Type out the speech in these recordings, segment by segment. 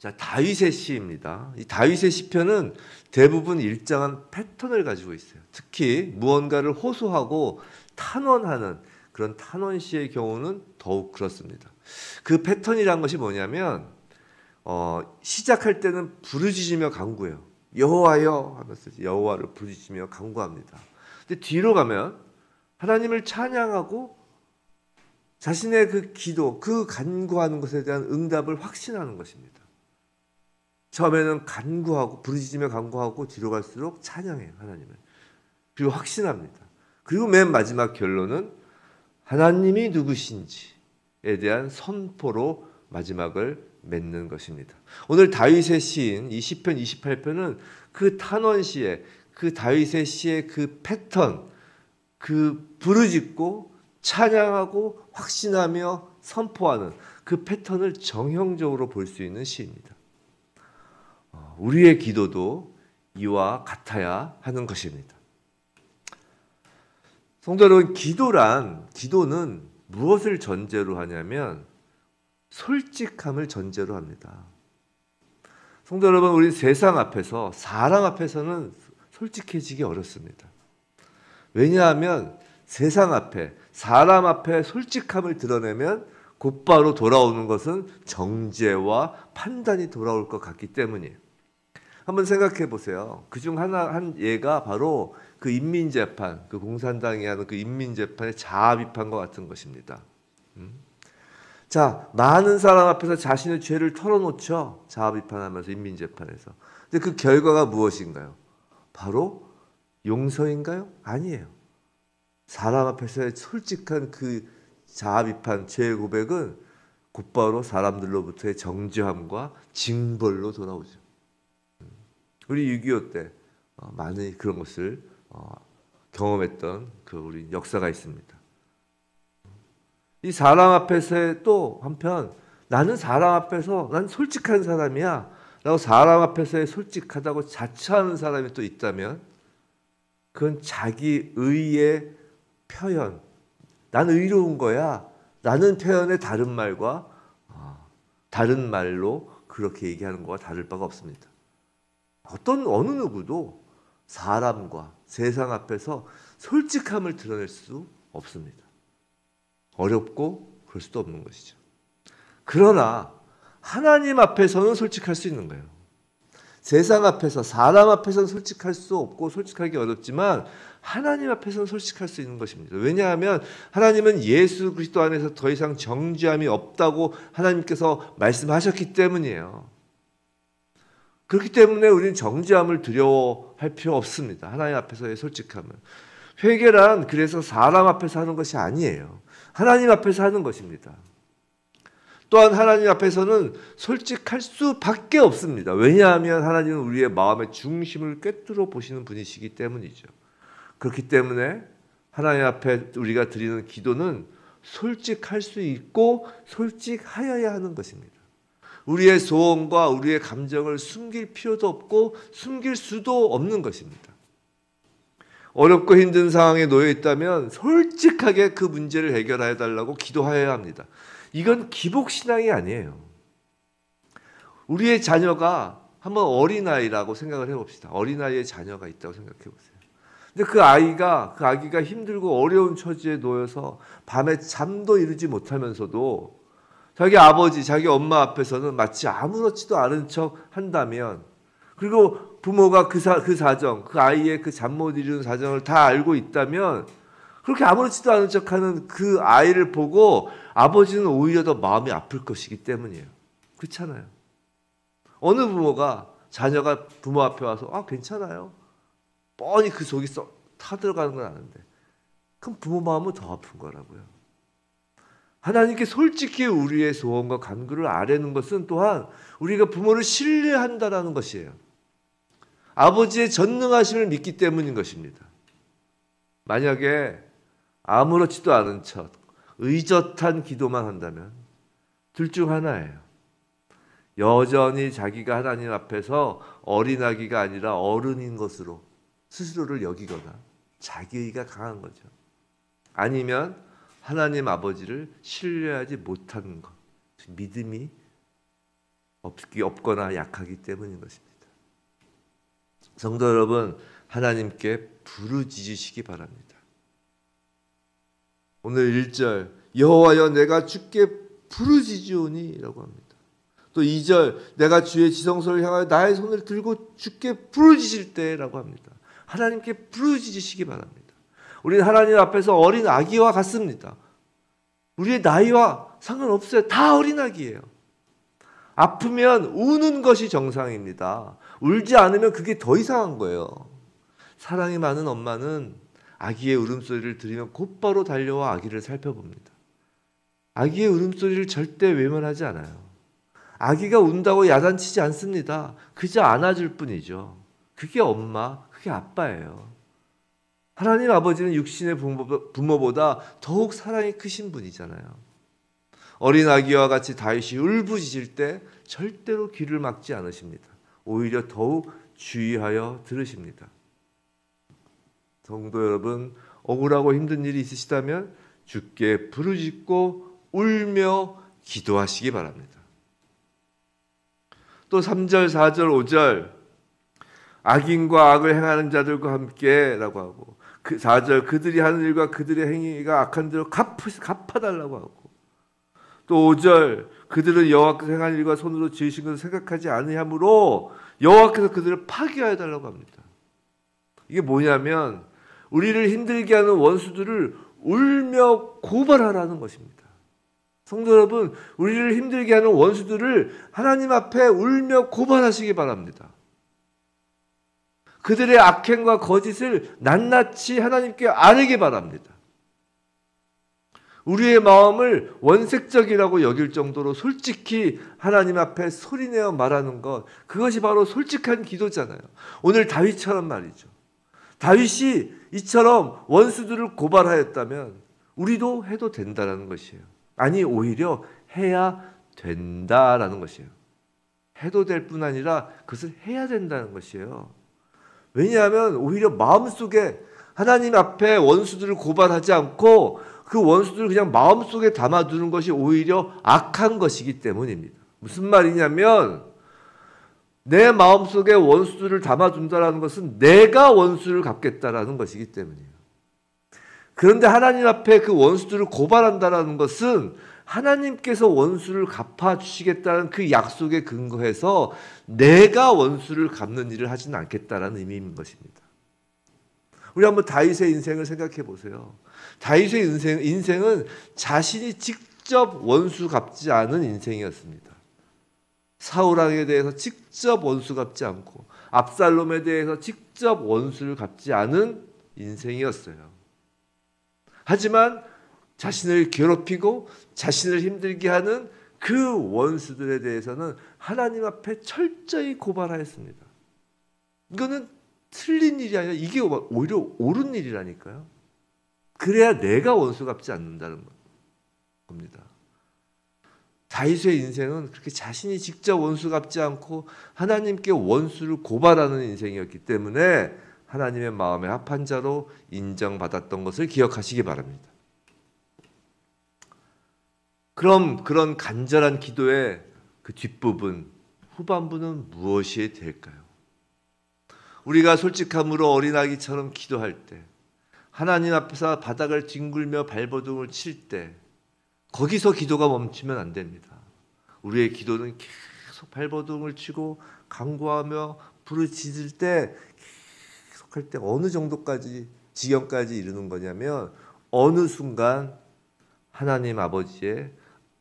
자, 다윗의 시입니다. 이 다윗의 시편은 대부분 일정한 패턴을 가지고 있어요. 특히 무언가를 호소하고 탄원하는 그런 탄원시의 경우는 더욱 그렇습니다. 그 패턴이란 것이 뭐냐면 시작할 때는 부르짖으며 간구해요. 여호와여 하면서 여호와를 부르짖으며 간구합니다. 근데 뒤로 가면 하나님을 찬양하고 자신의 그 기도, 그 간구하는 것에 대한 응답을 확신하는 것입니다. 처음에는 간구하고 부르짖으며 간구하고 뒤로 갈수록 찬양해요, 하나님을. 그리고 확신합니다. 그리고 맨 마지막 결론은 하나님이 누구신지에 대한 선포로 마지막을 맺는 것입니다. 오늘 다윗의 시인 이 시편 28편은 그 탄원시의 그 다윗의 시의 그 패턴, 그 부르짖고 찬양하고 확신하며 선포하는 그 패턴을 정형적으로 볼 수 있는 시입니다. 우리의 기도도 이와 같아야 하는 것입니다. 성도 여러분, 기도는 무엇을 전제로 하냐면 솔직함을 전제로 합니다. 성도 여러분, 우리 세상 앞에서, 사람 앞에서는 솔직해지기 어렵습니다. 왜냐하면 세상 앞에, 사람 앞에 솔직함을 드러내면 곧바로 돌아오는 것은 정죄와 판단이 돌아올 것 같기 때문이에요. 한번 생각해 보세요. 그중 한 예가 바로 그 인민재판, 그 공산당이 하는 그 인민재판의 자아 비판과 같은 것입니다. 자, 많은 사람 앞에서 자신의 죄를 털어놓죠. 자아 비판하면서 인민재판에서. 근데 그 결과가 무엇인가요? 바로 용서인가요? 아니에요. 사람 앞에서의 솔직한 그 자아 비판, 죄의 고백은 곧바로 사람들로부터의 정죄함과 징벌로 돌아오죠. 우리 6.25 때 많이 그런 것을 경험했던 그 우리 역사가 있습니다. 이 사람 앞에서의 또 한편 나는 사람 앞에서 난 솔직한 사람이야 라고 사람 앞에서의 솔직하다고 자처하는 사람이 또 있다면 그건 자기 의의 표현, 난 의로운 거야 라는 표현의 다른 말과 다른 말로 그렇게 얘기하는 것과 다를 바가 없습니다. 어느 누구도 사람과 세상 앞에서 솔직함을 드러낼 수 없습니다. 어렵고 그럴 수도 없는 것이죠. 그러나 하나님 앞에서는 솔직할 수 있는 거예요. 세상 앞에서, 사람 앞에서는 솔직할 수 없고 솔직하기 어렵지만 하나님 앞에서는 솔직할 수 있는 것입니다. 왜냐하면 하나님은 예수 그리스도 안에서 더 이상 정죄함이 없다고 하나님께서 말씀하셨기 때문이에요. 그렇기 때문에 우리는 정죄함을 두려워할 필요 없습니다. 하나님 앞에서의 솔직함은. 회개란 그래서 사람 앞에서 하는 것이 아니에요. 하나님 앞에서 하는 것입니다. 또한 하나님 앞에서는 솔직할 수밖에 없습니다. 왜냐하면 하나님은 우리의 마음의 중심을 꿰뚫어 보시는 분이시기 때문이죠. 그렇기 때문에 하나님 앞에 우리가 드리는 기도는 솔직할 수 있고 솔직하여야 하는 것입니다. 우리의 소원과 우리의 감정을 숨길 필요도 없고 숨길 수도 없는 것입니다. 어렵고 힘든 상황에 놓여 있다면 솔직하게 그 문제를 해결해 달라고 기도하여야 합니다. 이건 기복신앙이 아니에요. 우리의 자녀가 한번 어린아이라고 생각을 해봅시다. 어린아이의 자녀가 있다고 생각해 보세요. 근데 그 아기가 힘들고 어려운 처지에 놓여서 밤에 잠도 이루지 못하면서도 자기 아버지, 자기 엄마 앞에서는 마치 아무렇지도 않은 척 한다면, 그리고 부모가 그 사정, 그 아이의 그 잠 못 이루는 사정을 다 알고 있다면 그렇게 아무렇지도 않은 척하는 그 아이를 보고 아버지는 오히려 더 마음이 아플 것이기 때문이에요. 그렇잖아요. 어느 부모가 자녀가 부모 앞에 와서 괜찮아요. 뻔히 그 속이 타들어가는 건 아는데 그럼 부모 마음은 더 아픈 거라고요. 하나님께 솔직히 우리의 소원과 간구를 아뢰는 것은 또한 우리가 부모를 신뢰한다라는 것이에요. 아버지의 전능하심을 믿기 때문인 것입니다. 만약에 아무렇지도 않은 척 의젓한 기도만 한다면 둘 중 하나예요. 여전히 자기가 하나님 앞에서 어린아기가 아니라 어른인 것으로 스스로를 여기거나 자기의가 강한 거죠. 아니면 하나님 아버지를 신뢰하지 못하는 것, 믿음이 없거나 약하기 때문인 것입니다. 성도 여러분, 하나님께 부르짖으시기 바랍니다. 오늘 1절 여호와여 내가 주께 부르짖으오니 라고 합니다. 또 2절 내가 주의 지성소를 향하여 나의 손을 들고 주께 부르짖을 때라고 합니다. 하나님께 부르짖으시기 바랍니다. 우리는 하나님 앞에서 어린 아기와 같습니다. 우리의 나이와 상관없어요. 다 어린 아기예요. 아프면 우는 것이 정상입니다. 울지 않으면 그게 더 이상한 거예요. 사랑이 많은 엄마는 아기의 울음소리를 들으면 곧바로 달려와 아기를 살펴봅니다. 아기의 울음소리를 절대 외면하지 않아요. 아기가 운다고 야단치지 않습니다. 그저 안아줄 뿐이죠. 그게 엄마, 그게 아빠예요. 하나님 아버지는 육신의 부모보다 더욱 사랑이 크신 분이잖아요. 어린 아기와 같이 다윗이 울부짖을 때 절대로 귀를 막지 않으십니다. 오히려 더욱 주의하여 들으십니다. 성도 여러분, 억울하고 힘든 일이 있으시다면 주께 부르짖고 울며 기도하시기 바랍니다. 또 3절, 4절, 5절 악인과 악을 행하는 자들과 함께 라고 하고 4절 그들이 하는 일과 그들의 행위가 악한 대로 갚아달라고 하고 또 5절 그들은 여호와께서 행한 일과 손으로 지으신 것을 생각하지 아니하므로 여호와께서 그들을 파괴하여 달라고 합니다. 이게 뭐냐면 우리를 힘들게 하는 원수들을 울며 고발하라는 것입니다. 성도 여러분, 우리를 힘들게 하는 원수들을 하나님 앞에 울며 고발하시기 바랍니다. 그들의 악행과 거짓을 낱낱이 하나님께 아뢰기 바랍니다. 우리의 마음을 원색적이라고 여길 정도로 솔직히 하나님 앞에 소리내어 말하는 것, 그것이 바로 솔직한 기도잖아요. 오늘 다윗처럼 말이죠. 다윗이 이처럼 원수들을 고발하였다면 우리도 해도 된다는 것이에요. 아니 오히려 해야 된다라는 것이에요. 해도 될 뿐 아니라 그것을 해야 된다는 것이에요. 왜냐하면 오히려 마음속에 하나님 앞에 원수들을 고발하지 않고 그 원수들을 그냥 마음속에 담아두는 것이 오히려 악한 것이기 때문입니다. 무슨 말이냐면 내 마음속에 원수들을 담아둔다는 것은 내가 원수를 갚겠다라는 것이기 때문이에요. 그런데 하나님 앞에 그 원수들을 고발한다는 것은 하나님께서 원수를 갚아주시겠다는 그 약속에 근거해서 내가 원수를 갚는 일을 하지는 않겠다라는 의미인 것입니다. 우리 한번 다윗의 인생을 생각해 보세요. 다윗의 인생은 자신이 직접 원수 갚지 않은 인생이었습니다. 사울왕에 대해서 직접 원수 갚지 않고 압살롬에 대해서 직접 원수를 갚지 않은 인생이었어요. 하지만 자신을 괴롭히고 자신을 힘들게 하는 그 원수들에 대해서는 하나님 앞에 철저히 고발하였습니다. 이거는 틀린 일이 아니라 이게 오히려 옳은 일이라니까요. 그래야 내가 원수 갚지 않는다는 겁니다. 다윗의 인생은 그렇게 자신이 직접 원수 갚지 않고 하나님께 원수를 고발하는 인생이었기 때문에 하나님의 마음에 합한 자로 인정받았던 것을 기억하시기 바랍니다. 그럼 그런 간절한 기도의 그 뒷부분, 후반부는 무엇이 될까요? 우리가 솔직함으로 어린아기처럼 기도할 때, 하나님 앞에서 바닥을 뒹굴며 발버둥을 칠 때, 거기서 기도가 멈추면 안 됩니다. 우리의 기도는 계속 발버둥을 치고 간구하며 부르짖을 때 할 때 어느 정도까지 지경까지 이르는 거냐면 어느 순간 하나님 아버지의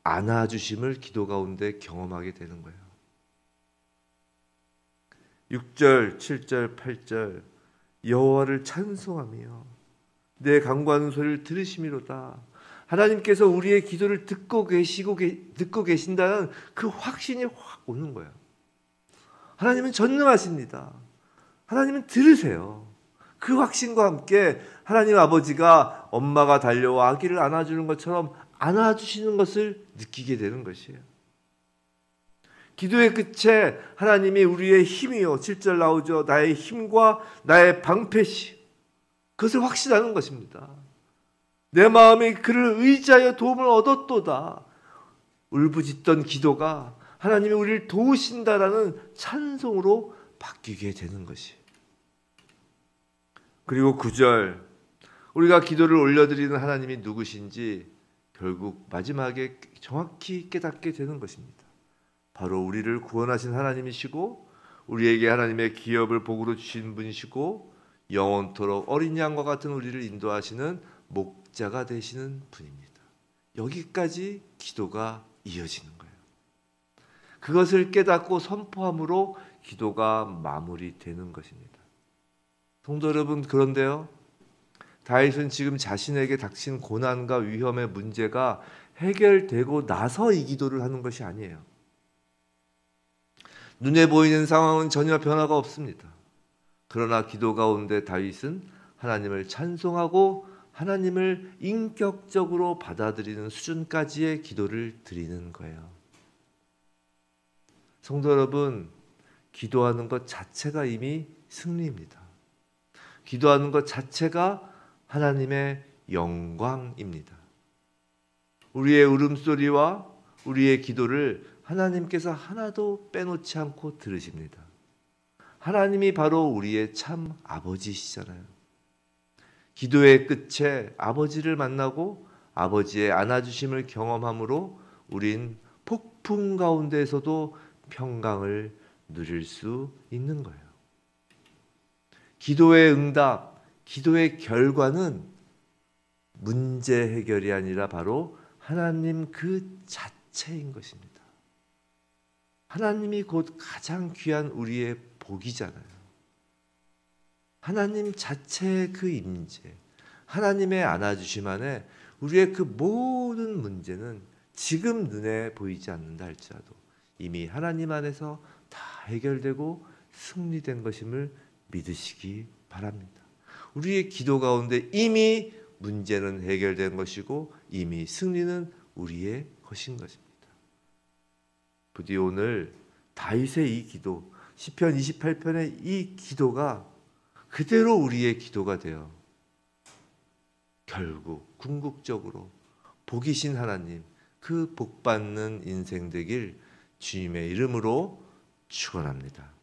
안아주심을 기도 가운데 경험하게 되는 거예요. 6절, 7절, 8절 여호와를 찬송하며 내 간구하는 소리를 들으심이로다. 하나님께서 우리의 기도를 듣고 계신다는 그 확신이 확 오는 거예요. 하나님은 전능하십니다. 하나님은 들으세요. 그 확신과 함께 하나님 아버지가 엄마가 달려와 아기를 안아주는 것처럼 안아주시는 것을 느끼게 되는 것이에요. 기도의 끝에 하나님이 우리의 힘이요. 7절 나오죠. 나의 힘과 나의 방패시. 그것을 확신하는 것입니다. 내 마음이 그를 의지하여 도움을 얻었도다. 울부짖던 기도가 하나님이 우리를 도우신다라는 찬송으로 바뀌게 되는 것이. 그리고 9절, 우리가 기도를 올려드리는 하나님이 누구신지 결국 마지막에 정확히 깨닫게 되는 것입니다. 바로 우리를 구원하신 하나님이시고 우리에게 하나님의 기업을 복으로 주신 분이시고 영원토록 어린 양과 같은 우리를 인도하시는 목자가 되시는 분입니다. 여기까지 기도가 이어지는 거예요. 그것을 깨닫고 선포함으로 기도가 마무리되는 것입니다. 성도 여러분, 그런데요, 다윗은 지금 자신에게 닥친 고난과 위험의 문제가 해결되고 나서 이 기도를 하는 것이 아니에요. 눈에 보이는 상황은 전혀 변화가 없습니다. 그러나 기도 가운데 다윗은 하나님을 찬송하고 하나님을 인격적으로 받아들이는 수준까지의 기도를 드리는 거예요. 성도 여러분, 기도하는 것 자체가 이미 승리입니다. 기도하는 것 자체가 하나님의 영광입니다. 우리의 울음소리와 우리의 기도를 하나님께서 하나도 빼놓지 않고 들으십니다. 하나님이 바로 우리의 참 아버지시잖아요. 기도의 끝에 아버지를 만나고 아버지의 안아주심을 경험함으로 우린 폭풍 가운데에서도 평강을 누릴 수 있는 거예요. 기도의 응답, 기도의 결과는 문제 해결이 아니라 바로 하나님 그 자체인 것입니다. 하나님이 곧 가장 귀한 우리의 복이잖아요. 하나님 자체의 그 임재, 하나님의 안아주심 안에 우리의 그 모든 문제는 지금 눈에 보이지 않는다 할지라도 이미 하나님 안에서 다 해결되고 승리된 것임을 믿으시기 바랍니다. 우리의 기도 가운데 이미 문제는 해결된 것이고 이미 승리는 우리의 것인 것입니다. 부디 오늘 다윗의 이 기도, 시편 28편의 이 기도가 그대로 우리의 기도가 되어 결국 궁극적으로 복이신 하나님, 그 복받는 인생 되길 주님의 이름으로 축원합니다.